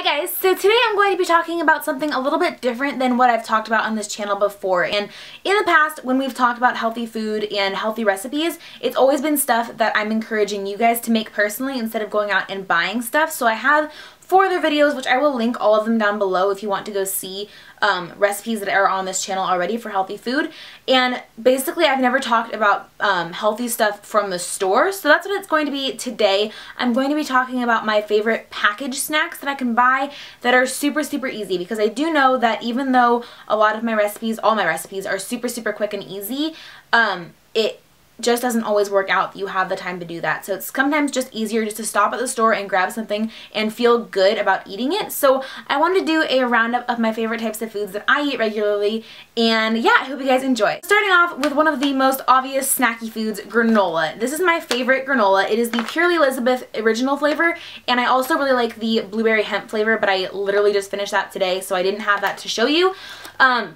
guys, so today I'm going to be talking about something a little bit different than what I've talked about on this channel before. And in the past, when we've talked about healthy food and healthy recipes, it's always been stuff that I'm encouraging you guys to make personally instead of going out and buying stuff. So I have 4 other videos, which I will link all of them down below if you want to go see recipes that are on this channel already for healthy food. And basically I've never talked about healthy stuff from the store, so that's what it's going to be today. I'm going to be talking about my favorite packaged snacks that I can buy that are super easy, because I do know that even though a lot of my recipes, all my recipes are super quick and easy, it just doesn't always work out that you have the time to do that. So it's sometimes just easier just to stop at the store and grab something and feel good about eating it. So I wanted to do a roundup of my favorite types of foods that I eat regularly, and yeah, I hope you guys enjoy. Starting off with one of the most obvious snacky foods, granola. This is my favorite granola. It is the Purely Elizabeth original flavor, and I also really like the blueberry hemp flavor, but I literally just finished that today, so I didn't have that to show you.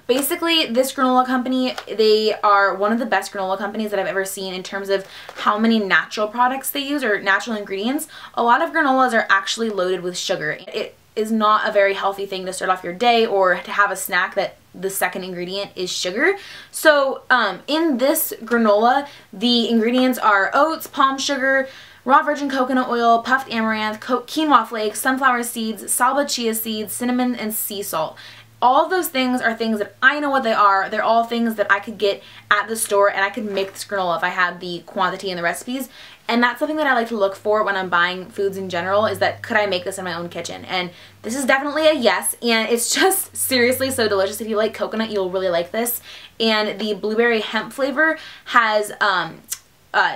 Basically, this granola company, they are one of the best granola companies that I've ever seen in terms of how many natural products they use, or natural ingredients. A lot of granolas are actually loaded with sugar. It is not a very healthy thing to start off your day or to have a snack that the second ingredient is sugar. So in this granola, the ingredients are oats, palm sugar, raw virgin coconut oil, puffed amaranth, quinoa flakes, sunflower seeds, salba chia seeds, cinnamon, and sea salt. All of those things are things that I know what they are. They're all things that I could get at the store, and I could make this granola if I had the quantity and the recipes. And that's something that I like to look for when I'm buying foods in general, is that could I make this in my own kitchen? And this is definitely a yes, and it's just seriously so delicious. If you like coconut, you'll really like this. And the blueberry hemp flavor has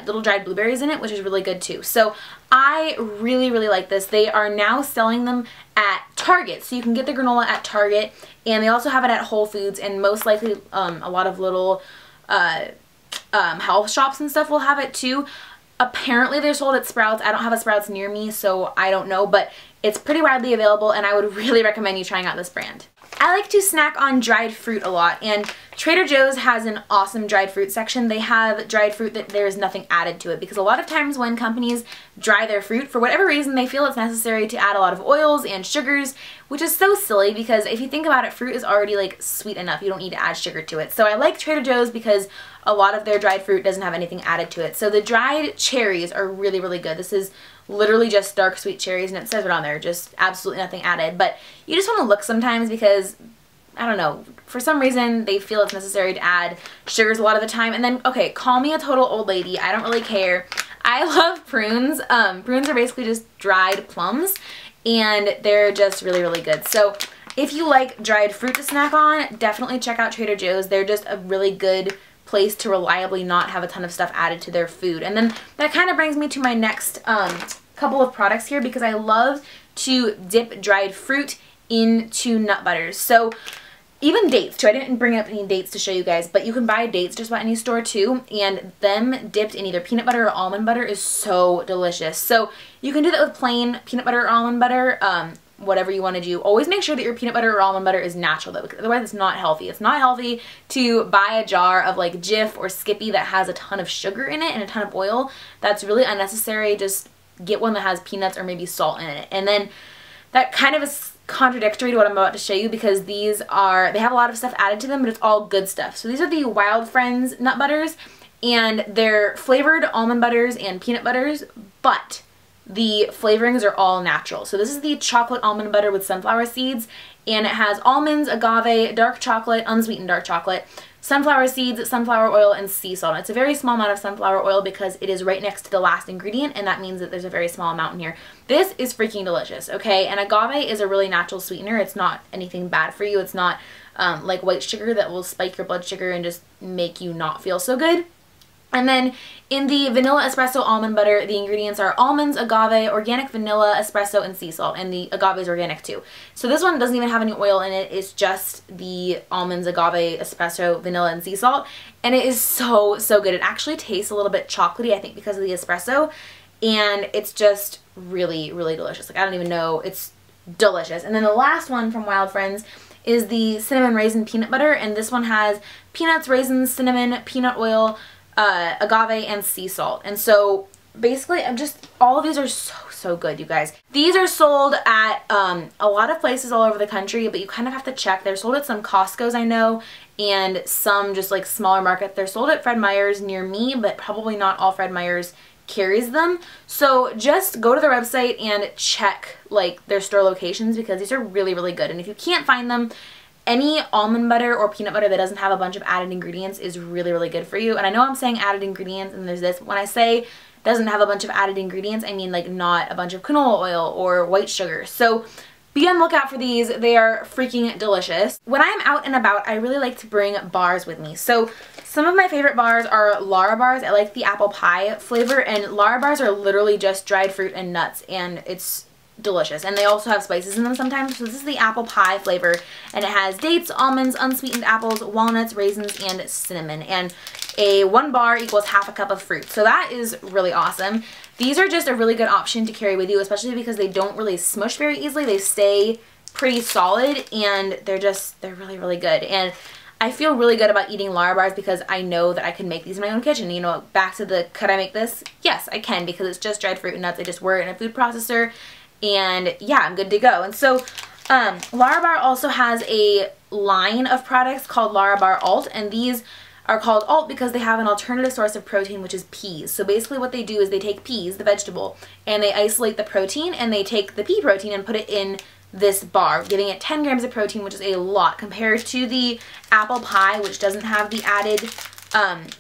little dried blueberries in it, which is really good too. So I really like this. They are now selling them at Target, so you can get the granola at Target, and they also have it at Whole Foods, and most likely a lot of little health shops and stuff will have it too. Apparently they're sold at Sprouts. I don't have a Sprouts near me, so I don't know, but it's pretty widely available, and I would really recommend you trying out this brand. I like to snack on dried fruit a lot, and Trader Joe's has an awesome dried fruit section. They have dried fruit that there's nothing added to it, because a lot of times when companies dry their fruit, for whatever reason, they feel it's necessary to add a lot of oils and sugars, which is so silly, because if you think about it, fruit is already like sweet enough. You don't need to add sugar to it. So I like Trader Joe's because a lot of their dried fruit doesn't have anything added to it. So the dried cherries are really good. This is literally just dark sweet cherries, and it says it on there, just absolutely nothing added. But you just want to look sometimes, because I don't know, for some reason they feel it's necessary to add sugars a lot of the time. And then, okay, call me a total old lady, I don't really care. I love prunes. Prunes are basically just dried plums, and they're just really good. So if you like dried fruit to snack on, definitely check out Trader Joe's. They're just a really good place to reliably not have a ton of stuff added to their food. And then that kind of brings me to my next couple of products here, because I love to dip dried fruit into nut butters. So even dates too. I didn't bring up any dates to show you guys, but you can buy dates just about any store too, and them dipped in either peanut butter or almond butter is so delicious. So you can do that with plain peanut butter or almond butter, whatever you want to do. Always make sure that your peanut butter or almond butter is natural though, because otherwise it's not healthy. It's not healthy to buy a jar of like Jif or Skippy that has a ton of sugar in it and a ton of oil. That's really unnecessary. Just get one that has peanuts or maybe salt in it. And then that kind of is contradictory to what I'm about to show you, because they have a lot of stuff added to them, but it's all good stuff. So these are the Wild Friends nut butters, and they're flavored almond butters and peanut butters, but the flavorings are all natural. So this is the chocolate almond butter with sunflower seeds, and it has almonds, agave, dark chocolate, unsweetened dark chocolate, sunflower seeds, sunflower oil, and sea salt. It's a very small amount of sunflower oil because it is right next to the last ingredient, and that means that there's a very small amount in here. This is freaking delicious, okay? And agave is a really natural sweetener. It's not anything bad for you. It's not like white sugar that will spike your blood sugar and just make you not feel so good. And then in the vanilla espresso almond butter, the ingredients are almonds, agave, organic vanilla, espresso, and sea salt. And the agave is organic too. So this one doesn't even have any oil in it. It's just the almonds, agave, espresso, vanilla, and sea salt. And it is so good. It actually tastes a little bit chocolatey, I think, because of the espresso. And it's just really delicious. Like, I don't even know. It's delicious. And then the last one from Wild Friends is the cinnamon raisin peanut butter. And this one has peanuts, raisins, cinnamon, peanut oil, agave, and sea salt. And so basically all of these are so so good, you guys. These are sold at a lot of places all over the country, but you kind of have to check. They're sold at some Costco's, I know, and some just like smaller markets. They're sold at Fred Meyer's near me, but probably not all Fred Meyer's carries them. So just go to their website and check like their store locations, because these are really, really good. And if you can't find them, any almond butter or peanut butter that doesn't have a bunch of added ingredients is really, really good for you. And I know I'm saying added ingredients and there's this, when I say doesn't have a bunch of added ingredients, I mean like not a bunch of canola oil or white sugar. So be on the lookout for these. They are freaking delicious. When I'm out and about, I really like to bring bars with me. So some of my favorite bars are Lara bars. I like the apple pie flavor, and Lara bars are literally just dried fruit and nuts, and it's delicious. And they also have spices in them sometimes. So this is the apple pie flavor, and it has dates, almonds, unsweetened apples, walnuts, raisins, and cinnamon. And one bar equals half a cup of fruit. So that is really awesome. These are just a really good option to carry with you, especially because they don't really smush very easily. They stay pretty solid, and they're really, really good. And I feel really good about eating Lara bars because I know that I can make these in my own kitchen. You know, back to the could I make this? Yes, I can, because it's just dried fruit and nuts. I just wear it in a food processor, and yeah, I'm good to go. And so Lara Bar also has a line of products called Lara Bar Alt, and these are called Alt because they have an alternative source of protein, which is peas. So basically what they do is they take peas, the vegetable, and they isolate the protein, and they take the pea protein and put it in this bar, giving it 10 grams of protein, which is a lot compared to the apple pie, which doesn't have the added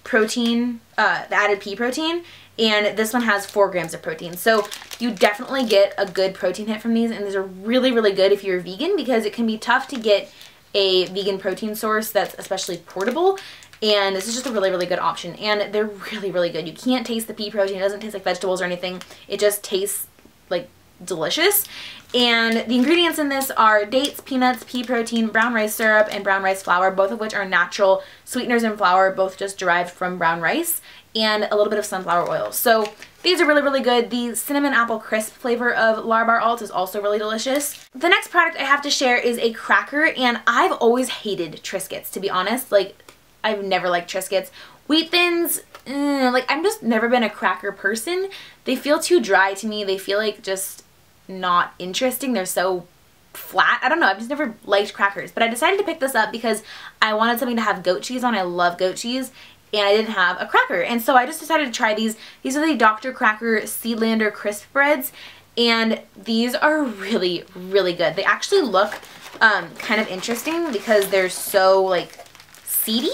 protein, the added pea protein. And this one has 4 grams of protein. So you definitely get a good protein hit from these, and these are really, really good if you're vegan, because it can be tough to get a vegan protein source that's especially portable. And this is just a really, really good option. And they're really, really good. You can't taste the pea protein. It doesn't taste like vegetables or anything. It just tastes like delicious. And the ingredients in this are dates, peanuts, pea protein, brown rice syrup, and brown rice flour, both of which are natural sweeteners in flour, both just derived from brown rice, and a little bit of sunflower oil. So these are really, really good. The cinnamon apple crisp flavor of Lara Bar Alt is also really delicious. The next product I have to share is a cracker, and I've always hated Triscuits, to be honest. Like, I've never liked Triscuits. Wheat Thins, like, I've just never been a cracker person. They feel too dry to me. They feel like just not interesting. They're so flat. I don't know. I've just never liked crackers. But I decided to pick this up because I wanted something to have goat cheese on. I love goat cheese. And I didn't have a cracker. And so I just decided to try these. These are the Dr. Cracker Seedlander Crisp Breads. And these are really, really good. They actually look kind of interesting because they're so, like, seedy.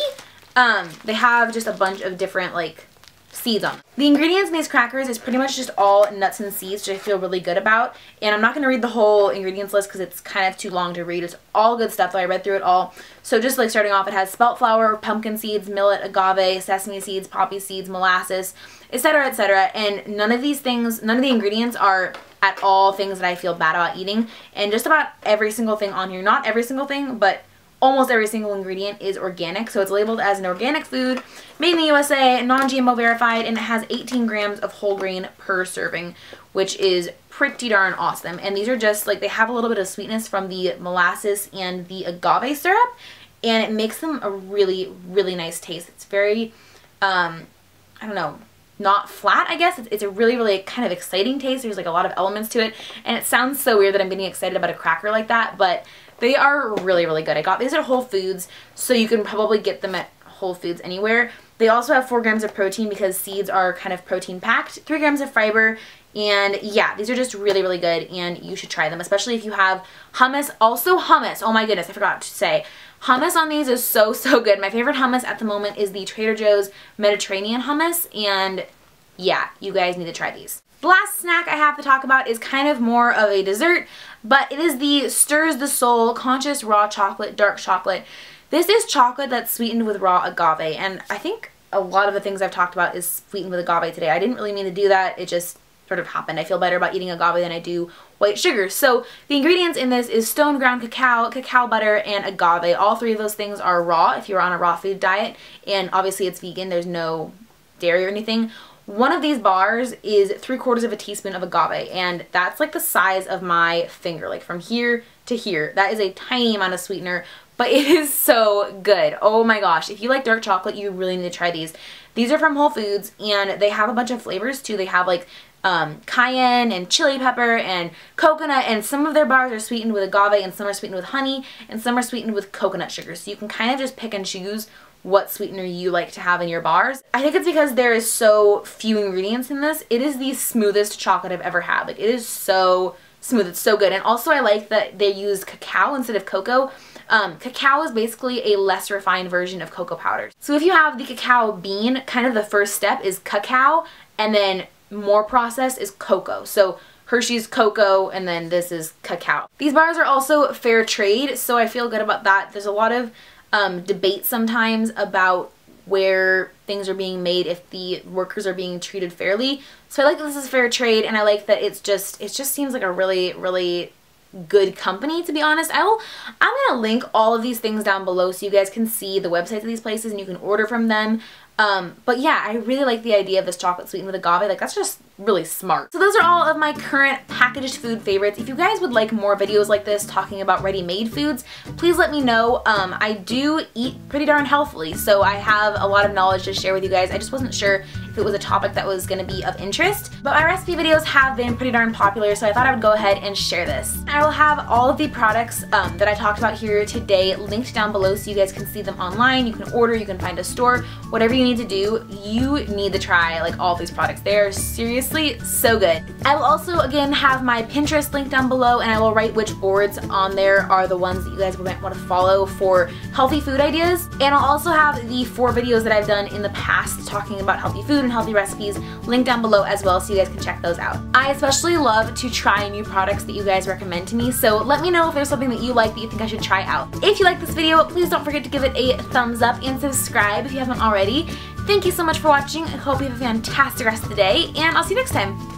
They have just a bunch of different like seeds on them. The ingredients in these crackers is pretty much just all nuts and seeds, which I feel really good about. And I'm not going to read the whole ingredients list because it's kind of too long to read. It's all good stuff though. I read through it all. So just like starting off, it has spelt flour, pumpkin seeds, millet, agave, sesame seeds, poppy seeds, molasses, etc., etc. And none of these things, none of the ingredients are at all things that I feel bad about eating. And just about every single thing on here, not every single thing, but almost every single ingredient is organic. So it's labeled as an organic food, made in the USA, non-GMO verified, and it has 18 grams of whole grain per serving, which is pretty darn awesome. And these are just like, they have a little bit of sweetness from the molasses and the agave syrup, and it makes them a really, really nice taste. It's very, I don't know, not flat, I guess. It's a really, really kind of exciting taste. There's like a lot of elements to it, and it sounds so weird that I'm getting excited about a cracker like that, but they are really, really good. I got these at Whole Foods, so you can probably get them at Whole Foods anywhere. They also have 4 grams of protein because seeds are kind of protein packed, 3 grams of fiber, and yeah, these are just really, really good, and you should try them, especially if you have hummus. Also hummus, oh my goodness, I forgot to say. Hummus on these is so, so good. My favorite hummus at the moment is the Trader Joe's Mediterranean hummus, and yeah, you guys need to try these. The last snack I have to talk about is kind of more of a dessert, but it is the Stirs the Soul Conscious Raw Chocolate Dark Chocolate. This is chocolate that's sweetened with raw agave, and I think a lot of the things I've talked about is sweetened with agave today. I didn't really mean to do that. It just sort of happened. I feel better about eating agave than I do white sugar. So the ingredients in this is stone ground cacao, cacao butter, and agave. All 3 of those things are raw if you're on a raw food diet, and obviously it's vegan. There's no dairy or anything. One of these bars is 3/4 of a teaspoon of agave, and that's like the size of my finger, like from here to here. That is a tiny amount of sweetener, but it is so good. Oh my gosh, if you like dark chocolate, you really need to try these. These are from Whole Foods, and they have a bunch of flavors too. They have like cayenne and chili pepper and coconut, and some of their bars are sweetened with agave and some are sweetened with honey and some are sweetened with coconut sugar. So you can kind of just pick and choose what sweetener you like to have in your bars. I think it's because there is so few ingredients in this. It is the smoothest chocolate I've ever had. Like, it is so smooth. It's so good. And also I like that they use cacao instead of cocoa. Cacao is basically a less refined version of cocoa powder. So if you have the cacao bean, kind of the first step is cacao, and then more processed is cocoa. So Hershey's cocoa, and then this is cacao. These bars are also fair trade, so I feel good about that. There's a lot of debate sometimes about where things are being made, if the workers are being treated fairly. So I like that this is fair trade, and I like that it just seems like a really good company, to be honest. I'm gonna link all of these things down below so you guys can see the websites of these places and you can order from them. But yeah, I really like the idea of this chocolate sweetened with agave. Like, that's just really smart. So those are all of my current packaged food favorites. If you guys would like more videos like this talking about ready-made foods, please let me know. I do eat pretty darn healthily, so I have a lot of knowledge to share with you guys. I just wasn't sure if it was a topic that was going to be of interest. But my recipe videos have been pretty darn popular, so I thought I would go ahead and share this. I will have all of the products that I talked about here today linked down below so you guys can see them online. You can order, you can find a store, whatever you need to do. You need to try like all of these products. They are seriously so good. I will also again have my Pinterest link down below, and I will write which boards on there are the ones that you guys might want to follow for healthy food ideas. And I'll also have the 4 videos that I've done in the past talking about healthy food and healthy recipes linked down below as well, so you guys can check those out. I especially love to try new products that you guys recommend to me, so let me know if there's something that you like that you think I should try out. If you like this video, please don't forget to give it a thumbs up and subscribe if you haven't already. Thank you so much for watching. I hope you have a fantastic rest of the day, and I'll see you next time.